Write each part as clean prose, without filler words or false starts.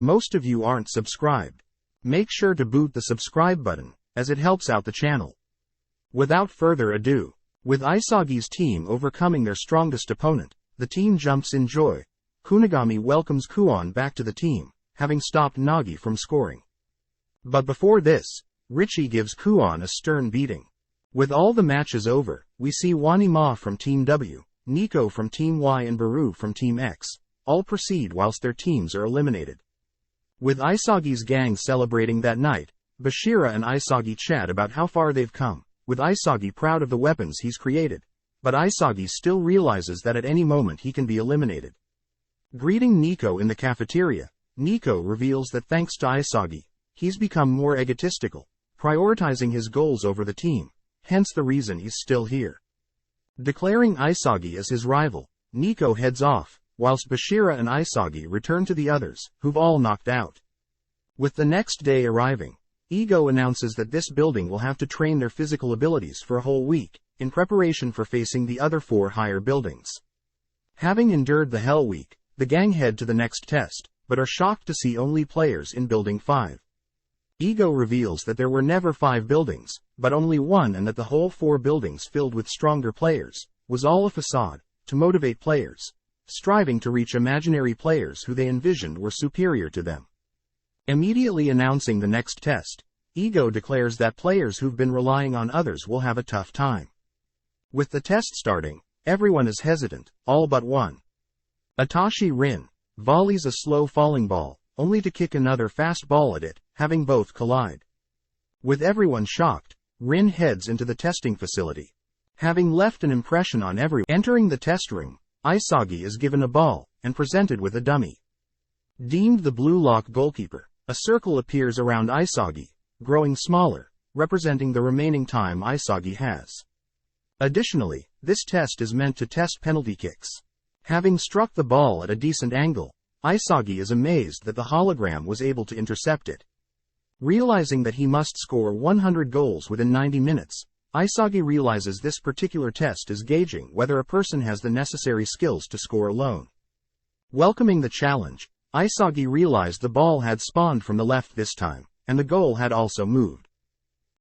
Most of you aren't subscribed. Make sure to boot the subscribe button, as it helps out the channel. Without further ado, with Isagi's team overcoming their strongest opponent, the team jumps in joy. Kunigami welcomes Kuon back to the team, having stopped Nagi from scoring. But before this, Richie gives Kuon a stern beating. With all the matches over, we see Wanima from Team W, Nico from Team Y and Baru from Team X, all proceed whilst their teams are eliminated. With Isagi's gang celebrating that night, Bashira and Isagi chat about how far they've come, with Isagi proud of the weapons he's created. But Isagi still realizes that at any moment he can be eliminated. Greeting Nico in the cafeteria, Nico reveals that thanks to Isagi, he's become more egotistical, prioritizing his goals over the team, hence the reason he's still here. Declaring Isagi as his rival, Nico heads off, whilst Bashira and Isagi return to the others, who've all knocked out. With the next day arriving, Ego announces that this building will have to train their physical abilities for a whole week, in preparation for facing the other 4 higher buildings. Having endured the Hell Week, the gang head to the next test, but are shocked to see only players in Building 5. Ego reveals that there were never 5 buildings, but only one, and that the whole 4 buildings filled with stronger players was all a facade, to motivate players, striving to reach imaginary players who they envisioned were superior to them. Immediately announcing the next test, Ego declares that players who've been relying on others will have a tough time. With the test starting, everyone is hesitant, all but one. Itachi Rin volleys a slow falling ball, only to kick another fast ball at it, having both collide. With everyone shocked, Rin heads into the testing facility. Having left an impression on everyone entering the test room, Isagi is given a ball, and presented with a dummy. Deemed the BlueLock goalkeeper, a circle appears around Isagi, growing smaller, representing the remaining time Isagi has. Additionally, this test is meant to test penalty kicks. Having struck the ball at a decent angle, Isagi is amazed that the hologram was able to intercept it. Realizing that he must score 100 goals within 90 minutes, Isagi realizes this particular test is gauging whether a person has the necessary skills to score alone. Welcoming the challenge, Isagi realized the ball had spawned from the left this time, and the goal had also moved.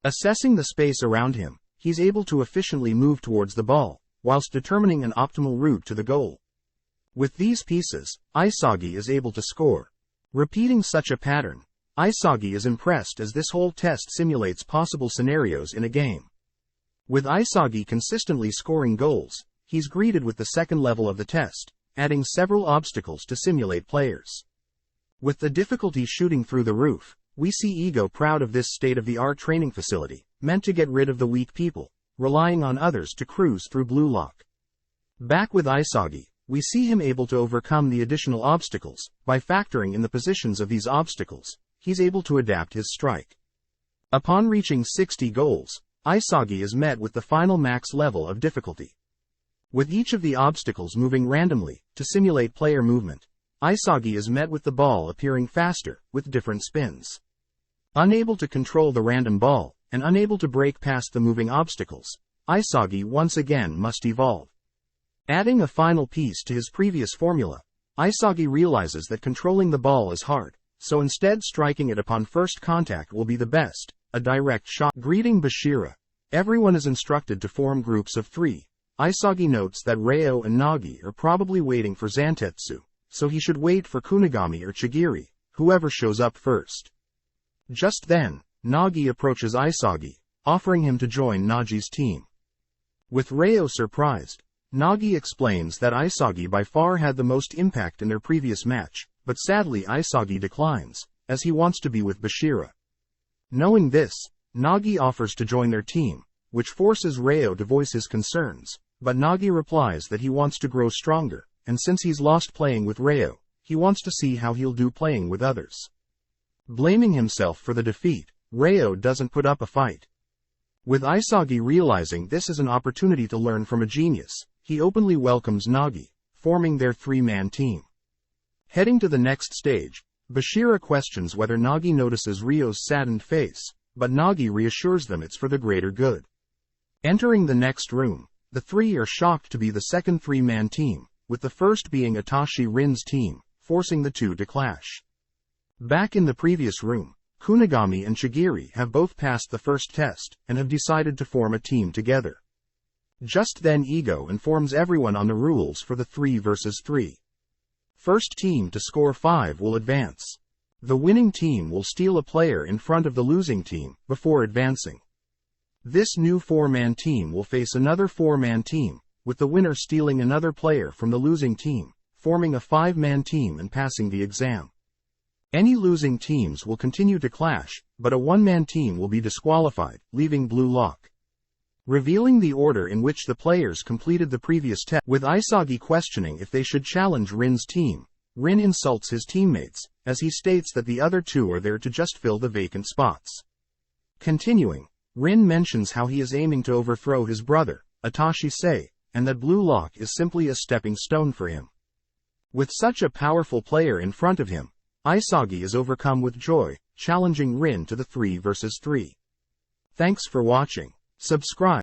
Assessing the space around him, he's able to efficiently move towards the ball, whilst determining an optimal route to the goal. With these pieces, Isagi is able to score. Repeating such a pattern, Isagi is impressed as this whole test simulates possible scenarios in a game. With Isagi consistently scoring goals, he's greeted with the second level of the test, adding several obstacles to simulate players. With the difficulty shooting through the roof, we see Ego proud of this state-of-the-art training facility, meant to get rid of the weak people, relying on others to cruise through BlueLock. Back with Isagi, we see him able to overcome the additional obstacles. By factoring in the positions of these obstacles, he's able to adapt his strike. Upon reaching 60 goals, Isagi is met with the final max level of difficulty. With each of the obstacles moving randomly, to simulate player movement, Isagi is met with the ball appearing faster, with different spins. Unable to control the random ball, and unable to break past the moving obstacles, Isagi once again must evolve. Adding a final piece to his previous formula, Isagi realizes that controlling the ball is hard, so instead striking it upon first contact will be the best, a direct shot. Greeting Bashira, everyone is instructed to form groups of 3. Isagi notes that Reo and Nagi are probably waiting for Zantetsu, so he should wait for Kunigami or Chigiri, whoever shows up first. Just then, Nagi approaches Isagi, offering him to join Nagi's team. With Reo surprised, Nagi explains that Isagi by far had the most impact in their previous match, but sadly Isagi declines, as he wants to be with Bashira. Knowing this, Nagi offers to join their team, which forces Reo to voice his concerns, but Nagi replies that he wants to grow stronger, and since he's lost playing with Reo, he wants to see how he'll do playing with others. Blaming himself for the defeat, Reo doesn't put up a fight. With Isagi realizing this is an opportunity to learn from a genius, he openly welcomes Nagi, forming their 3-man team. Heading to the next stage, Bashira questions whether Nagi notices Ryo's saddened face, but Nagi reassures them it's for the greater good. Entering the next room, the 3 are shocked to be the second 3-man team, with the first being Itachi Rin's team, forcing the 2 to clash. Back in the previous room, Kunigami and Chigiri have both passed the first test, and have decided to form a team together. Just then Ego informs everyone on the rules for the 3 versus 3. First team to score 5 will advance. The winning team will steal a player in front of the losing team, before advancing. This new 4-man team will face another 4-man team, with the winner stealing another player from the losing team, forming a 5-man team and passing the exam. Any losing teams will continue to clash, but a 1-man team will be disqualified, leaving BlueLock. Revealing the order in which the players completed the previous test, with Isagi questioning if they should challenge Rin's team, Rin insults his teammates, as he states that the other 2 are there to just fill the vacant spots. Continuing, Rin mentions how he is aiming to overthrow his brother, Atashi-sei, and that BlueLock is simply a stepping stone for him. With such a powerful player in front of him, Isagi is overcome with joy, challenging Rin to the 3 versus 3. Thanks for watching. Subscribe.